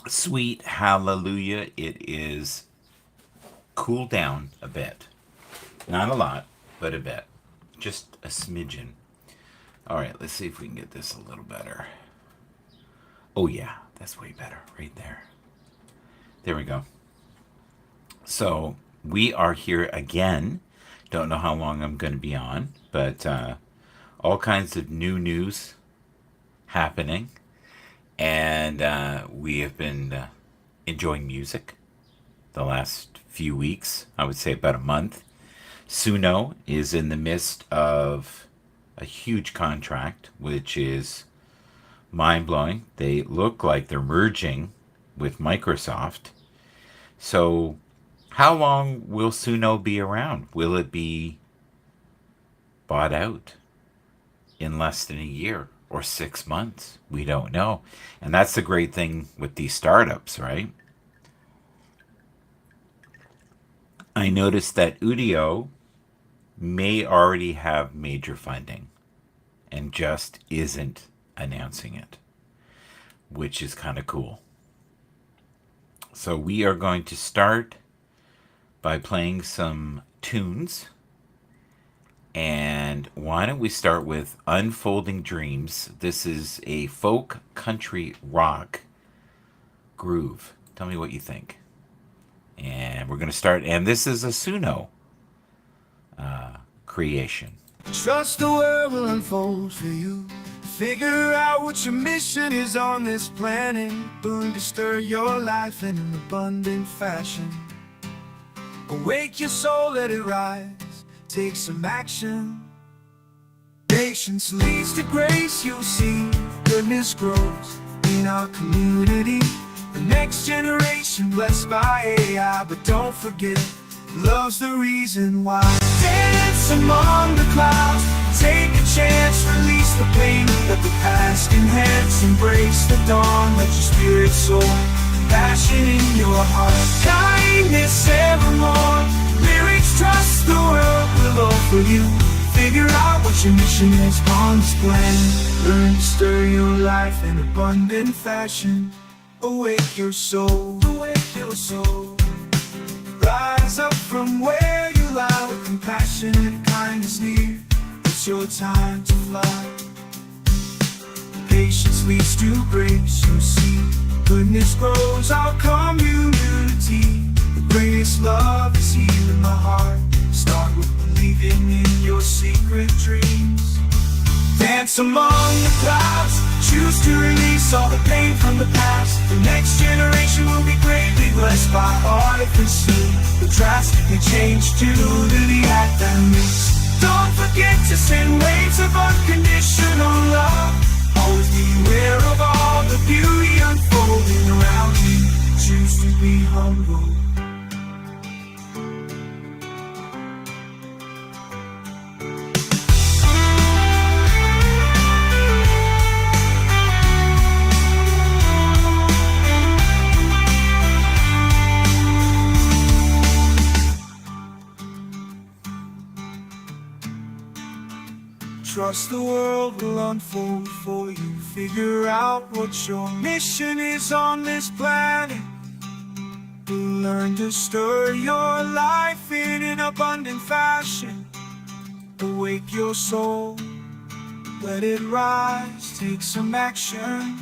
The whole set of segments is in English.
Sweet hallelujah, it is cooled down a bit. Not a lot, but a bit. Just a smidgen. All right, let's see if we can get this a little better. Oh, yeah, that's way better right there. There we go. So we are here again. Don't know how long I'm going to be on, but all kinds of new news happening. And we have been enjoying music the last few weeks, I would say about a month. Suno is in the midst of a huge contract, which is mind blowing. They look like they're merging with Microsoft. So, how long will Suno be around? Will it be bought out in less than a year or 6 months? We don't know. And that's the great thing with these startups, right? I noticed that Udio may already have major funding and just isn't announcing it, which is kind of cool. So we are going to start by playing some tunes. And why don't we start with Unfolding Dreams? This is a folk country rock groove. Tell me what you think. And we're going to start, and this is a Suno creation. Trust the world will unfold for you. Figure out what your mission is on this planet. Born to stir your life in an abundant fashion. Awake your soul, let it rise. Take some action. Patience leads to grace, you'll see. Goodness grows in our community. The next generation blessed by AI. But don't forget, love's the reason why. Dance among the clouds, take a chance, release the pain. Let the past enhance, embrace the dawn. Let your spirit soar, passion in your heart, kindness evermore. Lyrics, trust the world will offer you. Figure out what your mission is on this planet. Learn to stir your life in abundant fashion. Awake your soul, awake your soul. Rise up from where you lie with compassion and kindness near. It's your time to fly. Patience leads to grace, you see. Goodness grows our community. The greatest love is healing the heart. Start with believing in your secret dreams. Dance among the clouds, choose to release all the pain from the past. The next generation will be greatly blessed by art and soon. The drastically change to the act that makes. Don't forget to send waves of unconditional love. Always be aware of all the beauty unfolding around you. Choose to be humble. Trust the world will unfold for you. Figure out what your mission is on this planet. Learn to stir your life in an abundant fashion. Awake your soul, let it rise, take some action.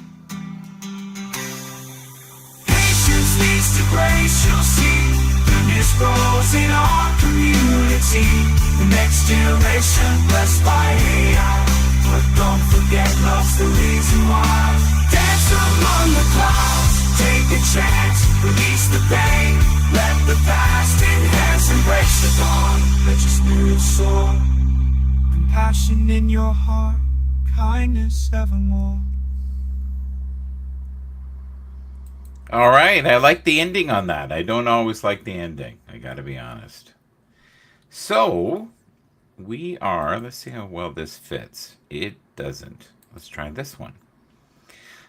Patience leads to grace, you'll see. Goodness grows in our community. The next generation blessed by AI. But don't forget, love's the reason why. Dance among the clouds, take a chance, release the pain. Let the past enhance, embrace the dawn. Let your spirit soar, compassion in your heart, kindness evermore. All right, I like the ending on that. I don't always like the ending, I gotta be honest. So, let's see how well this fits. It doesn't. Let's try this one.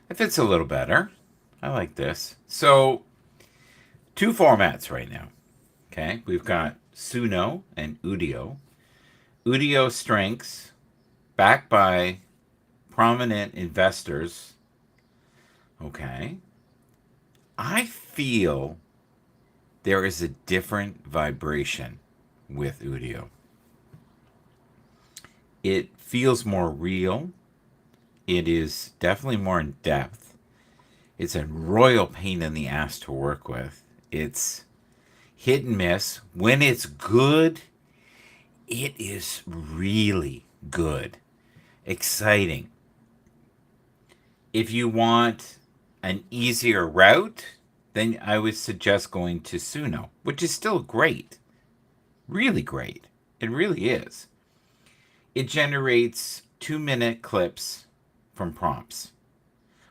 It fits a little better. I like this. So, two formats right now. Okay, we've got Suno and Udio. Udio strengths, backed by prominent investors. Okay. I feel there is a different vibration with Udio. It feels more real. It is definitely more in depth. It's a royal pain in the ass to work with. It's hit and miss. When it's good, it is really good, exciting. If you want an easier route, then I would suggest going to Suno, which is still great. Really great. It really is. It generates 2-minute clips from prompts,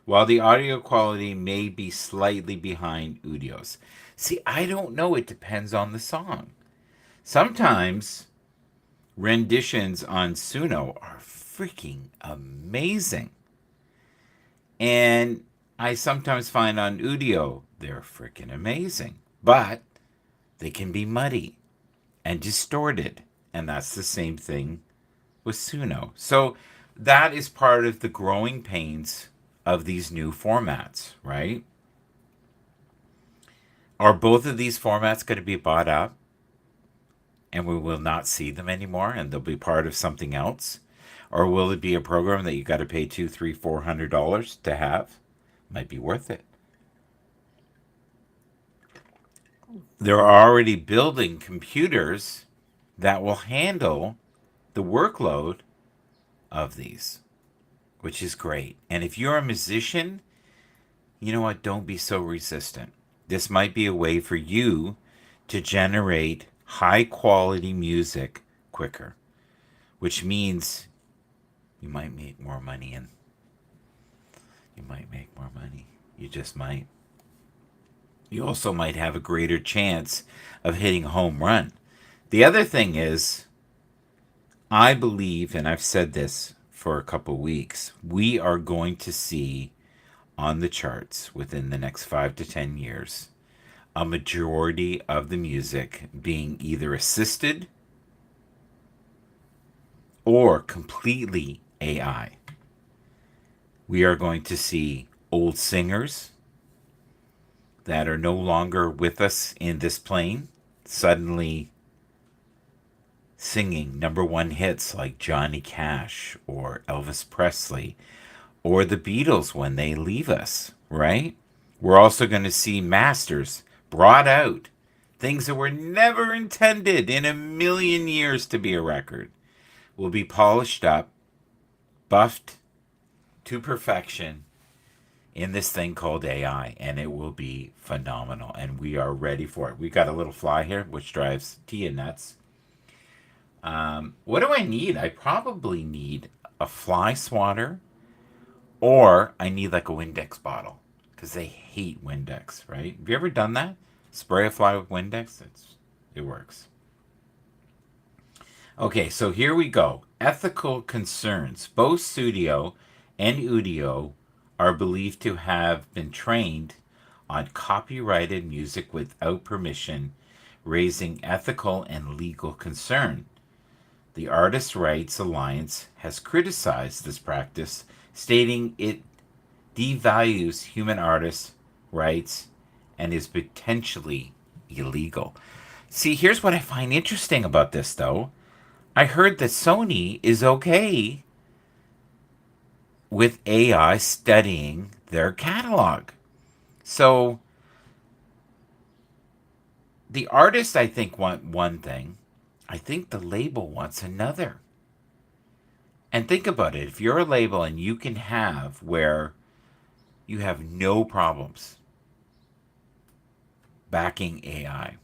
while the audio quality may be slightly behind Udio's. See, I don't know. It depends on the song. Sometimes renditions on Suno are freaking amazing. And I sometimes find on Udio they're freaking amazing. But they can be muddy and distorted. And that's the same thing with Suno. So that is part of the growing pains of these new formats, right? Are both of these formats going to be bought up and we will not see them anymore and they'll be part of something else? Or will it be a program that you got to pay $200, $300, $400 to have? Might be worth it. They're already building computers that will handle the workload of these, which is great. And if you're a musician, you know what? Don't be so resistant. This might be a way for you to generate high quality music quicker, which means you might make more money and you might make more money. You just might. You also might have a greater chance of hitting a home run. The other thing is, I believe, and I've said this for a couple weeks, we are going to see on the charts within the next 5 to 10 years a majority of the music being either assisted or completely AI. We are going to see old singers that are no longer with us in this plane suddenly singing number one hits like Johnny Cash or Elvis Presley or the Beatles when they leave us, right? We're also going to see masters brought out, things that were never intended in a million years to be a record, will be polished up, buffed to perfection in this thing called AI, and it will be phenomenal, and we are ready for it. We got a little fly here, which drives Tia nuts. What do I need? I probably need a fly swatter, or I need like a Windex bottle, because they hate Windex, right? Have you ever done that? Spray a fly with Windex? It works. Okay, so here we go. Ethical concerns. Both Studio and Udio are believed to have been trained on copyrighted music without permission, raising ethical and legal concern. The Artists' Rights Alliance has criticized this practice, stating it devalues human artists' rights and is potentially illegal. See, here's what I find interesting about this, though. I heard that Sony is okay with AI studying their catalog. So the artists, I think, want one thing. I think the label wants another. And think about it. If you're a label and you can have where you have no problems backing AI,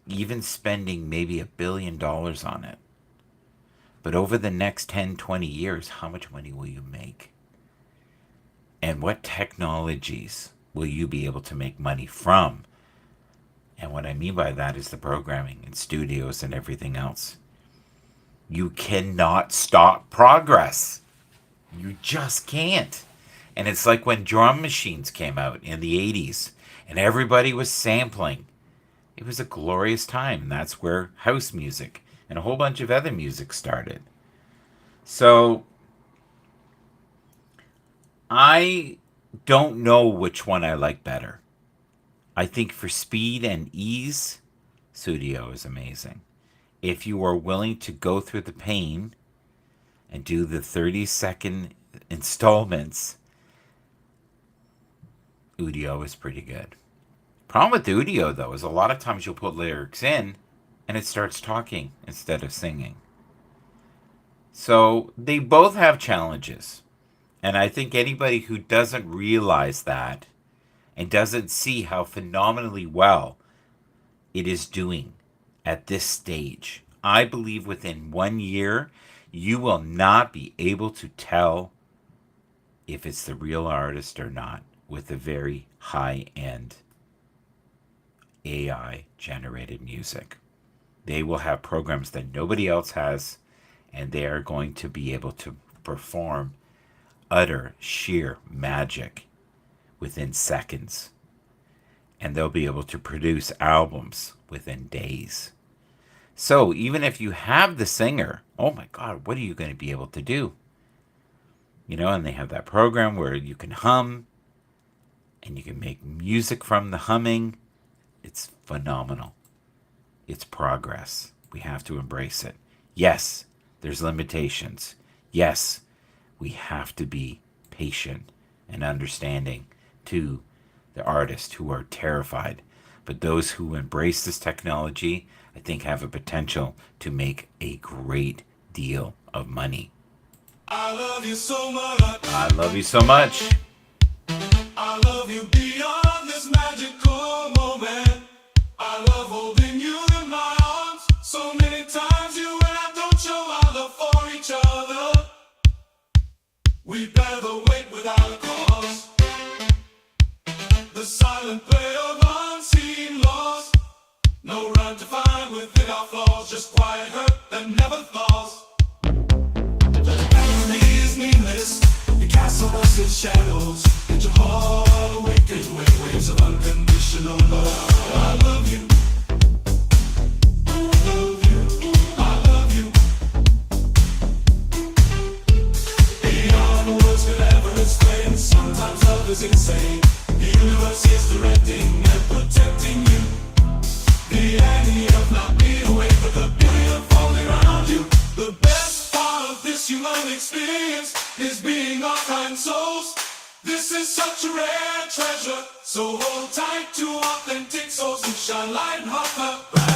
even spending maybe $1 billion on it, but over the next 10, 20 years, how much money will you make? And what technologies will you be able to make money from? And what I mean by that is the programming and studios and everything else. You cannot stop progress. You just can't. And it's like when drum machines came out in the 80s and everybody was sampling. It was a glorious time. And that's where house music and a whole bunch of other music started. So I don't know which one I like better. I think for speed and ease, Studio is amazing. If you are willing to go through the pain and do the 30-second installments, Udio is pretty good. Problem with Udio, though, is a lot of times you'll put lyrics in and it starts talking instead of singing. So they both have challenges. And I think anybody who doesn't realize that and doesn't see how phenomenally well it is doing at this stage, I believe within 1 year, you will not be able to tell if it's the real artist or not with the very high end AI generated music. They will have programs that nobody else has, and they are going to be able to perform utter sheer magic within seconds. And they'll be able to produce albums within days. So even if you have the singer, oh my God, what are you going to be able to do? And they have that program where you can hum and you can make music from the humming. It's phenomenal. It's progress. We have to embrace it. Yes, there's limitations. Yes, we have to be patient and understanding to the artists who are terrified. But those who embrace this technology, I think, have a potential to make a great deal of money. I love you so much. I love you so much. I love you beyond this magical moment. I love holding you in my arms. So many times you and I don't show our love for each other. We bear the weight without a cause. The silent play of unseen laws. No rhyme to find within our flaws. Just quiet hurt that never thaws. Agony is meaningless. You castle us in shadows. Get your heart awakened with waves of unconditional love. I love you. Sometimes love is insane. The universe is directing and protecting you. The agony of not being awake, but the beauty of falling around you. The best part of this human experience is being our kind souls. This is such a rare treasure, so hold tight to authentic souls who shine light and offer gratitude.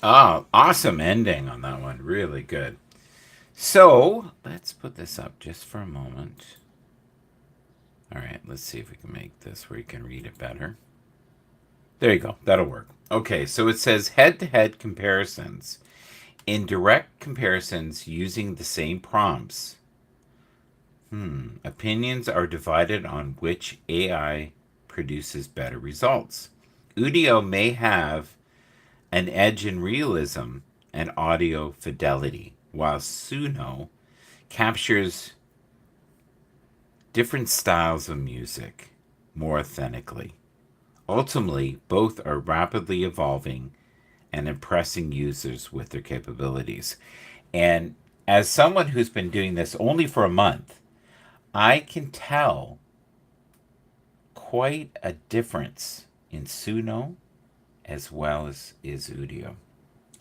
Oh, awesome ending on that one. Really good. So, let's put this up just for a moment. All right, let's see if we can make this where you can read it better. There you go. That'll work. Okay, so it says head-to-head comparisons. In direct comparisons using the same prompts, opinions are divided on which AI produces better results. Udio may have an edge in realism and audio fidelity, while Suno captures different styles of music more authentically. Ultimately, both are rapidly evolving and impressing users with their capabilities. And as someone who's been doing this only for a month, I can tell quite a difference in Suno as well as is Udio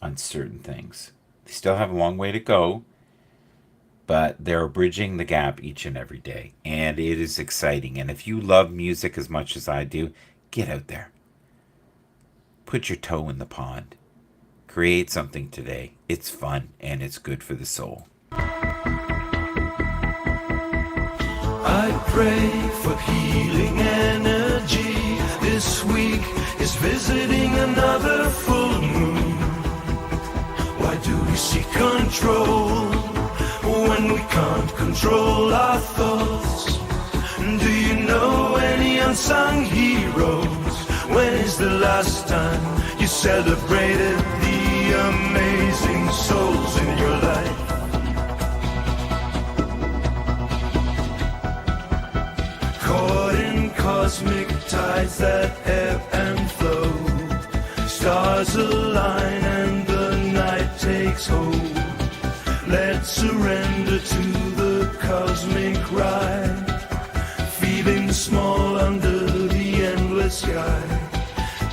on certain things. They still have a long way to go, but they're bridging the gap each and every day, and it is exciting. And if you love music as much as I do, get out there. Put your toe in the pond. Create something today. It's fun and it's good for the soul. I pray for healing energy. This week is visiting another full moon. Why do we seek control when we can't control our thoughts? Do you know any unsung heroes? When is the last time you celebrated the amazing souls in your life? Caught in cosmic tides that ebb and flow, stars align and the night takes hold. Let's surrender to the cosmic ride, feeling small under the endless sky.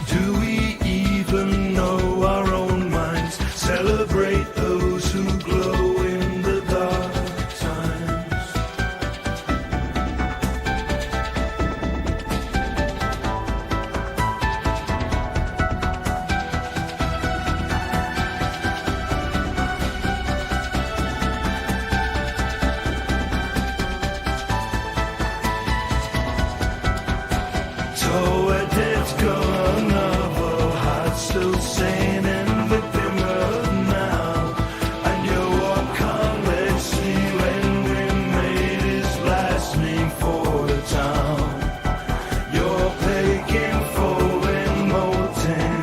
Do we even know our own minds? Celebrate those who glow in the dark times. Toward its gone, hearts still sane in the dimmer now. And your walk on, let's see when we made his last name for the town. You're plaguing for emoting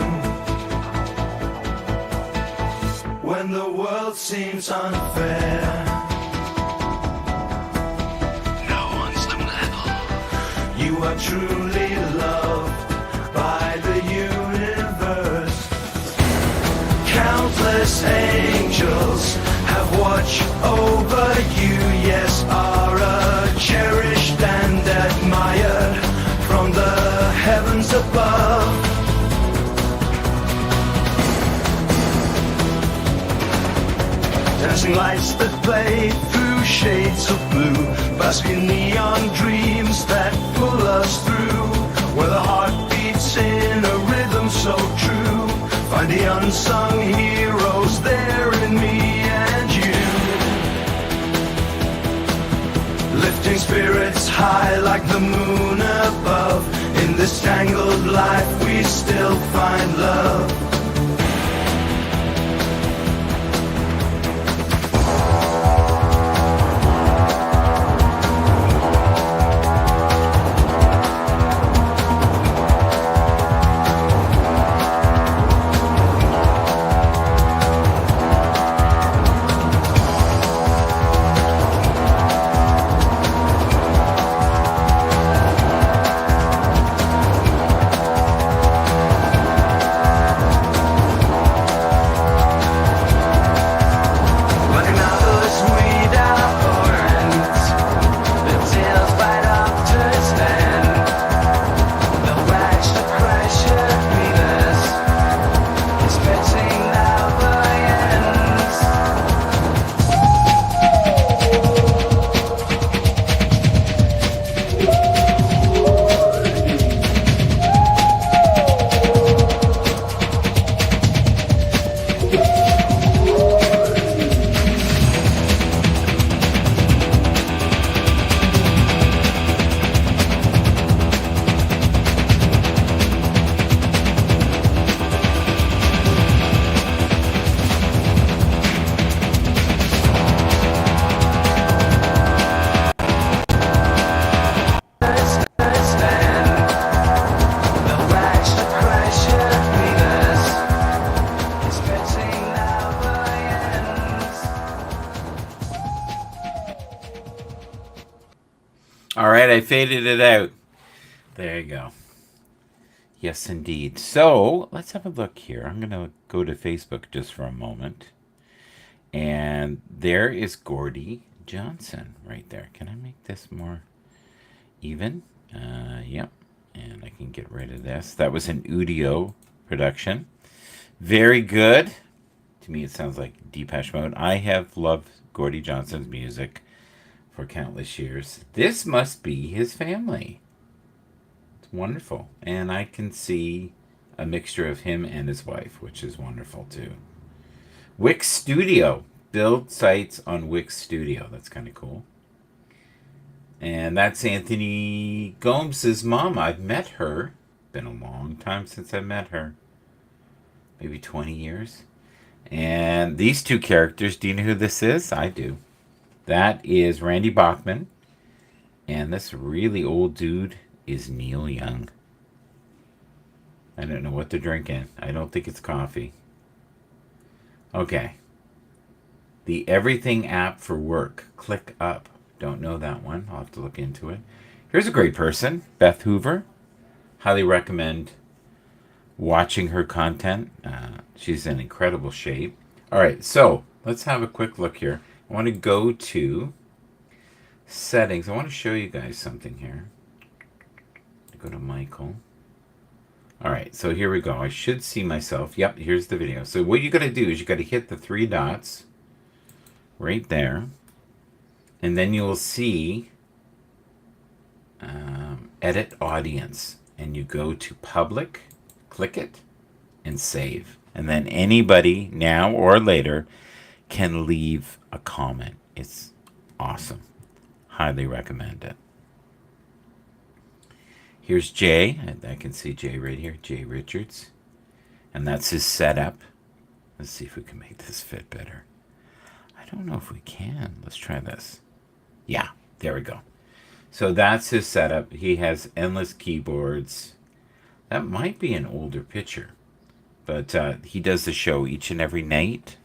when the world seems unfair. You are truly loved by the universe. Countless angels have watched over you, yes, are cherished and admired from the heavens above. Dancing lights that play through shades of blue, basking neon dreams that pull us through, where the heart beats in a rhythm so true. Find the unsung heroes there in me and you, lifting spirits high like the moon above. In this tangled life we still find love. All right, I faded it out. There you go. Yes, indeed. So let's have a look here. I'm going to go to Facebook just for a moment. And there is Gordy Johnson right there. Can I make this more even? Yep. And I can get rid of this. That was an Udio production. Very good. To me, it sounds like Depeche Mode. I have loved Gordie Johnson's music for countless years. This must be his family. It's wonderful. And I can see a mixture of him and his wife, which is wonderful too. Wix Studio. Build sites on Wix Studio. That's kind of cool. And that's Anthony Gomes' mom. I've met her. Been a long time since I met her. Maybe 20 years. And these two characters, do you know who this is? I do. That is Randy Bachman. And this really old dude is Neil Young. I don't know what they're drinking. I don't think it's coffee. Okay. The Everything app for work. ClickUp. Don't know that one. I'll have to look into it. Here's a great person. Beth Hoover. Highly recommend watching her content. She's in incredible shape. All right, so let's have a quick look here. I want to go to settings. I want to show you guys something here. Go to Michael. All right, so here we go. I should see myself. Yep, here's the video. So what you got to do is you got to hit the three dots right there. And then you'll see edit audience. And you go to public, click it, and save. And then anybody, now or later, can leave a comment. It's awesome. Highly recommend it. Here's Jay. I can see Jay right here. Jay Richards. And that's his setup. Let's see if we can make this fit better. I don't know if we can. Let's try this. Yeah, there we go. So that's his setup. He has endless keyboards. That might be an older picture. But he does the show each and every night.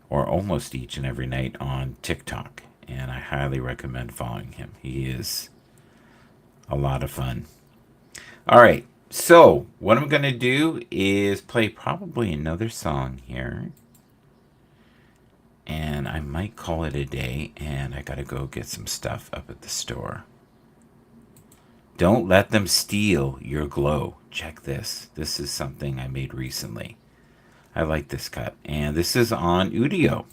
Or almost each and every night on TikTok. And I highly recommend following him. He is a lot of fun. All right. So what I'm going to do is play probably another song here. And I might call it a day, and I gotta go get some stuff up at the store. Don't let them steal your glow. Check this. This is something I made recently. I like this cut. And this is on Udio.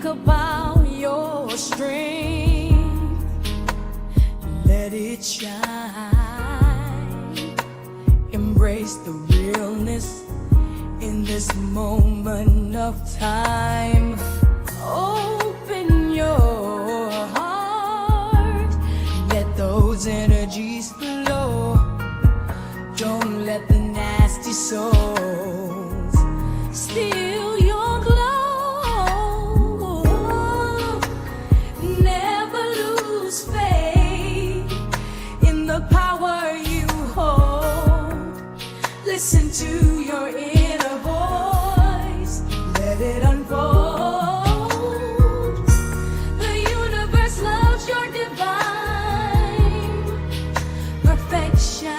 About your strength, let it shine. Embrace the realness in this moment of time. Open your heart, let those energies flow. Don't let the nasty souls steal your glow. Listen to your inner voice, let it unfold. The universe loves your divine perfection.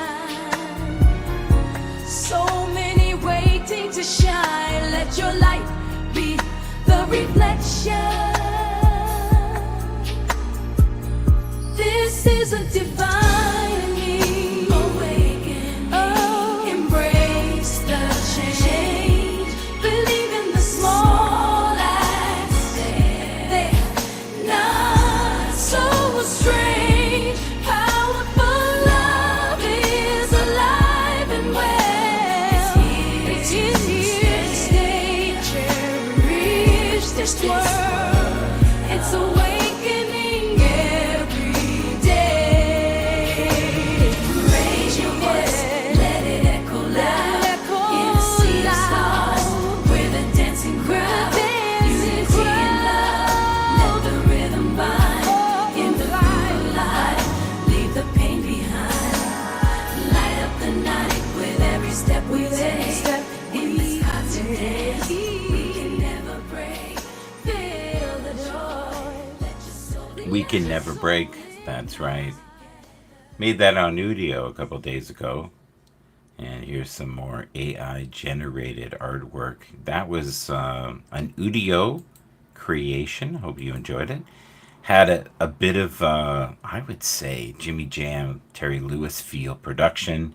So many waiting to shine. Let your light be the reflection. This is a divine need. Awaken, embrace the We Can Never Break. That's right. Made that on Udio a couple days ago. And here's some more AI generated artwork. That was an Udio creation. Hope you enjoyed it. Had a bit of, I would say, Jimmy Jam, Terry Lewis feel production.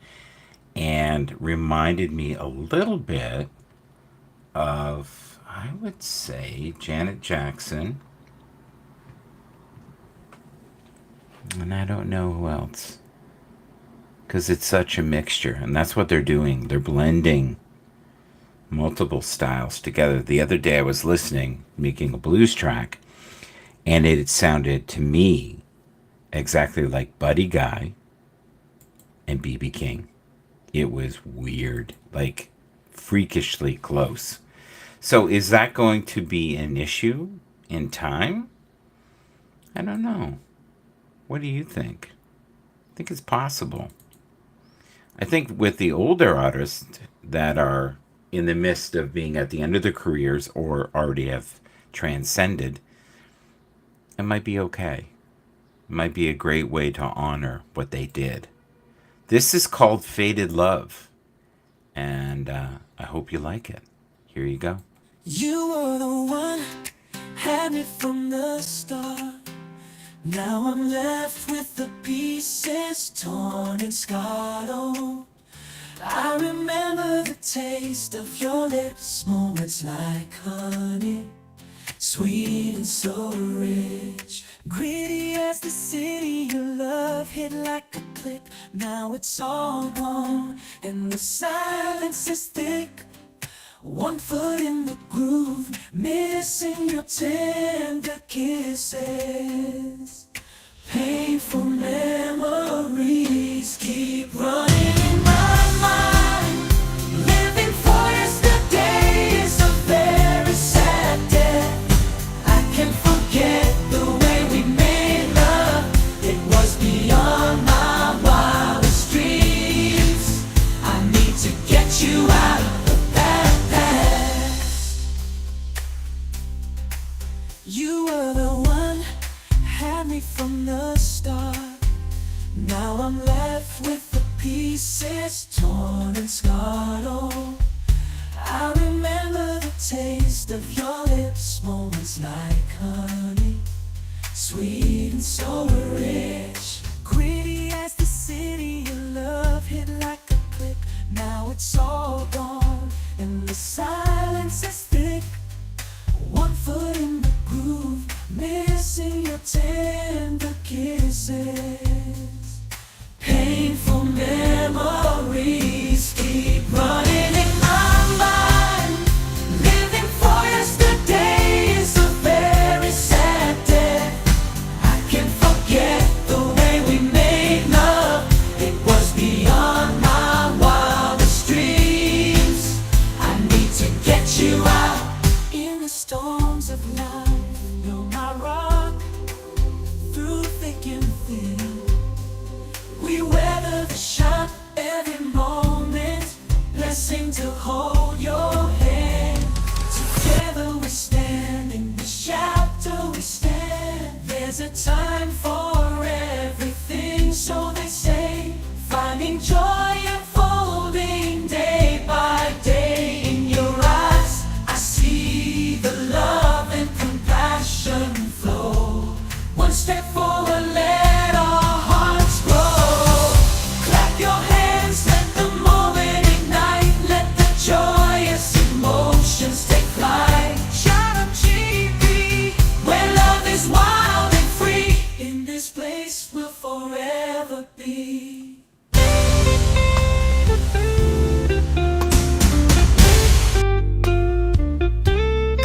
And reminded me a little bit of, I would say, Janet Jackson. And I don't know who else. Because it's such a mixture. And that's what they're doing. They're blending multiple styles together. The other day I was listening, making a blues track. And it sounded to me exactly like Buddy Guy and B.B. King. It was weird. Like freakishly close. So is that going to be an issue in time? I don't know. What do you think? I think it's possible. I think with the older artists that are in the midst of being at the end of their careers or already have transcended, it might be okay. It might be a great way to honor what they did. This is called Faded Love, and I hope you like it. Here you go. You were the one, had me from the start. Now I'm left with the pieces torn and scarred. Oh, I remember the taste of your lips, moments like honey, sweet and so rich. Gritty as the city, your love hit like a click. Now it's all gone, and the silence is thick. One foot in the groove, missing your tender kisses. Painful memories keep running in my mind. Living for yesterday is a very sad death. I can't forget the way we made love. It was beyond my wildest dreams. I need to get you out of the past. You were the one, had me from the start. Now I'm left with the pieces torn and scarred. Oh, I remember the taste of your lips, moments like honey, sweet and so rich. Gritty as the city, your love hit like a click. Now it's all gone, and the silence is thick. One foot in the groove, missing your tender kisses. Painful memories keep running in my mind. Living for yesterday is a very sad death. I can't forget the way we made love. It was beyond my wildest dreams. I need to get you out. In the storms of life, you're my rock. Through thick and thin, we weather the shock every moment. Blessing to hold your hand. Together we stand, in the shelter we stand. There's a time for everything, so they say. Finding joy unfolding day by day. In your eyes I see the love and compassion flow. One step forward, let our hearts grow. Clap your hands, let the moment ignite. Let the joyous emotions take flight. Shout on TV, where love is wild and free. In this place we'll forever be.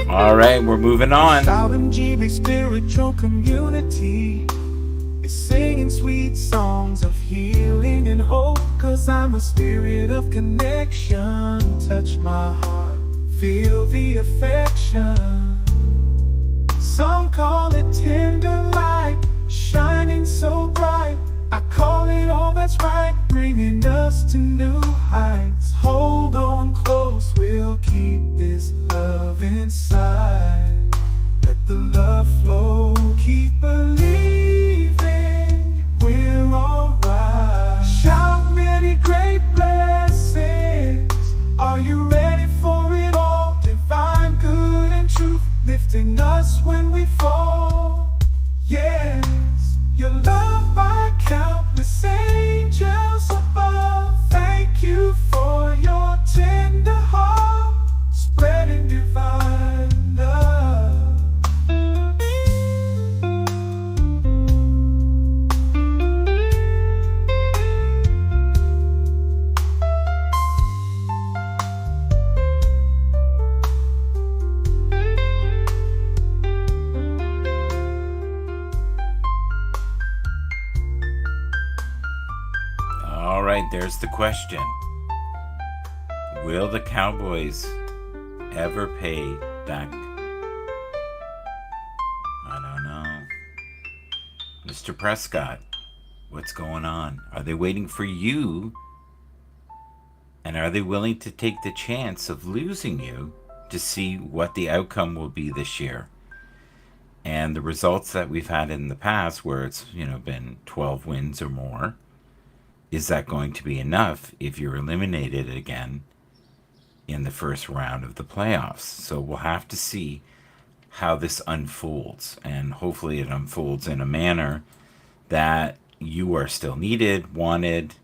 All right, we're moving on. GB spiritual community is singing sweet songs of healing and hope. 'Cause I'm a spirit of connection. Touch my heart, feel the affection. Some call it tender light, shining so bright. I call it all that's right, bringing us to new heights. Hold on close, we'll keep this love inside. Let the love flow, keep believing. here's the question. Will the Cowboys ever pay back? I don't know. Mr. Prescott, what's going on? Are they waiting for you? And are they willing to take the chance of losing you to see what the outcome will be this year? And the results that we've had in the past where it's, been 12 wins or more, is that going to be enough if you're eliminated again in the first round of the playoffs? So we'll have to see how this unfolds. And hopefully it unfolds in a manner that you are still needed, wanted,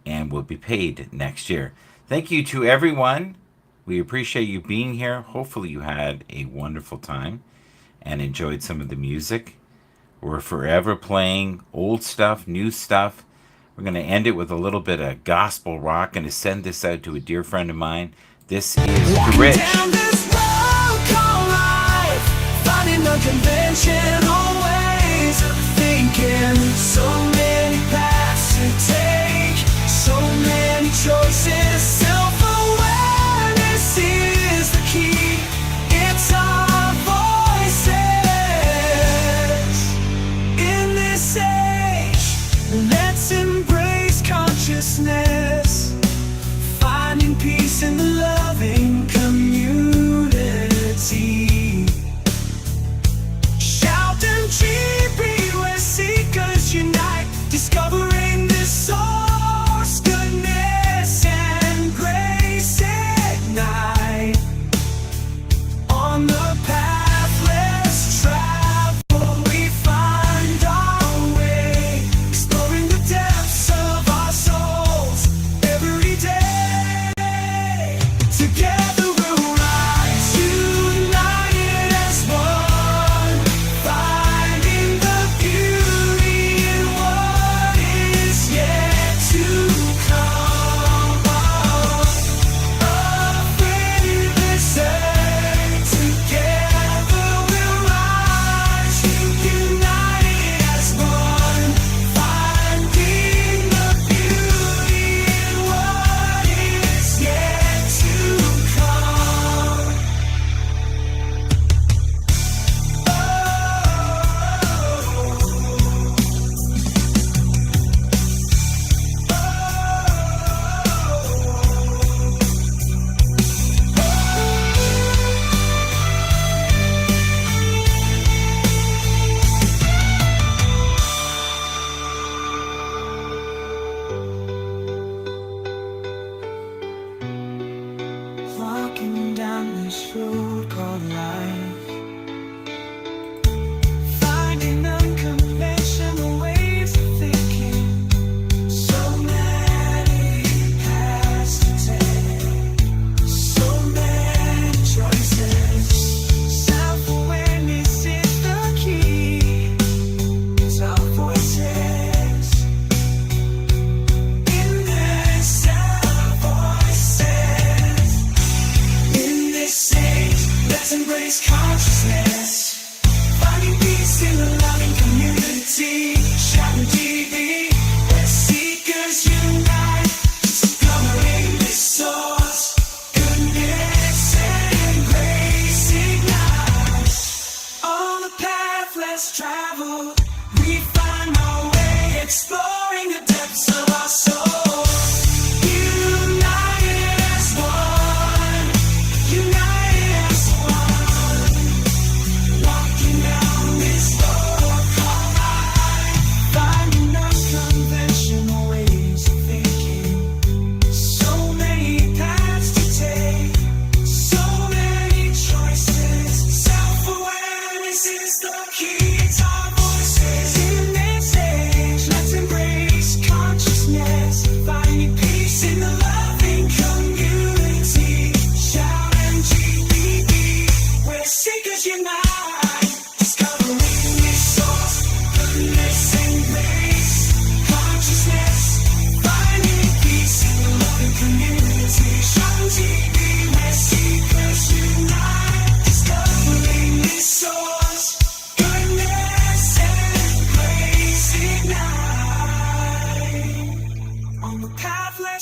and will be paid next year. Thank you to everyone. We appreciate you being here. Hopefully you had a wonderful time and enjoyed some of the music. We're forever playing old stuff, new stuff. We're going to end it with a little bit of gospel rock. Going to send this out to a dear friend of mine. This is to Rich. Down this road called life, finding unconventional ways of thinking. So many paths to take, so many choices. Self-awareness is the key. It's our voices in this age. Let's embrace consciousness, finding peace in the loving community. Shout and GP where seekers unite, discovering this source, goodness and grace ignite. On the path let's travel, we find our way, exploring the depths of our souls,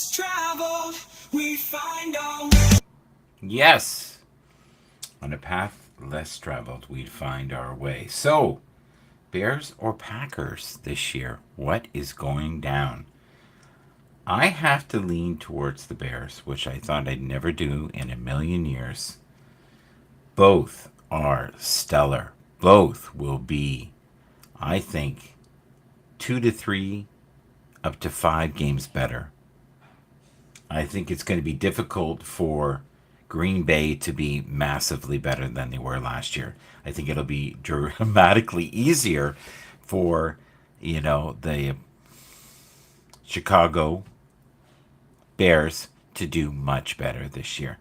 less traveled, we find our way. Yes. On a path less traveled, we'd find our way. So, Bears or Packers this year? What is going down? I have to lean towards the Bears, which I thought I'd never do in a million years. Both are stellar. Both will be, I think, 2 to 3, up to 5 games better. I think it's going to be difficult for Green Bay to be massively better than they were last year. I think it'll be dramatically easier for, the Chicago Bears to do much better this year.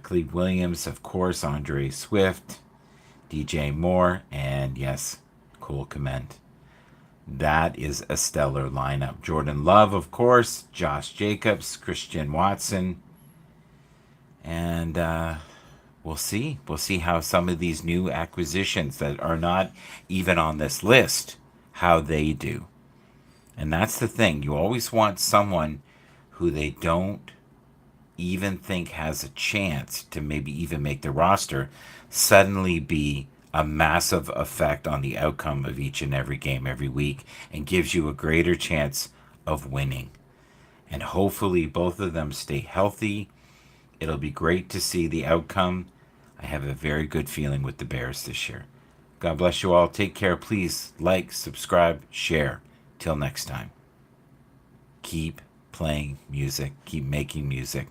Cleve Williams, of course, Andre Swift, DJ Moore, and yes, Cole Kmet. That is a stellar lineup. Jordan Love, of course, Josh Jacobs, Christian Watson, and we'll see. We'll see how some of these new acquisitions that are not even on this list, how they do. And that's the thing. You always want someone who they don't even think has a chance to maybe even make the roster suddenly be a massive effect on the outcome of each and every game every week and gives you a greater chance of winning. And hopefully both of them stay healthy. It'll be great to see the outcome. I have a very good feeling with the Bears this year. God bless you all. Take care. Please like, subscribe, share. Till next time. Keep playing music. Keep making music.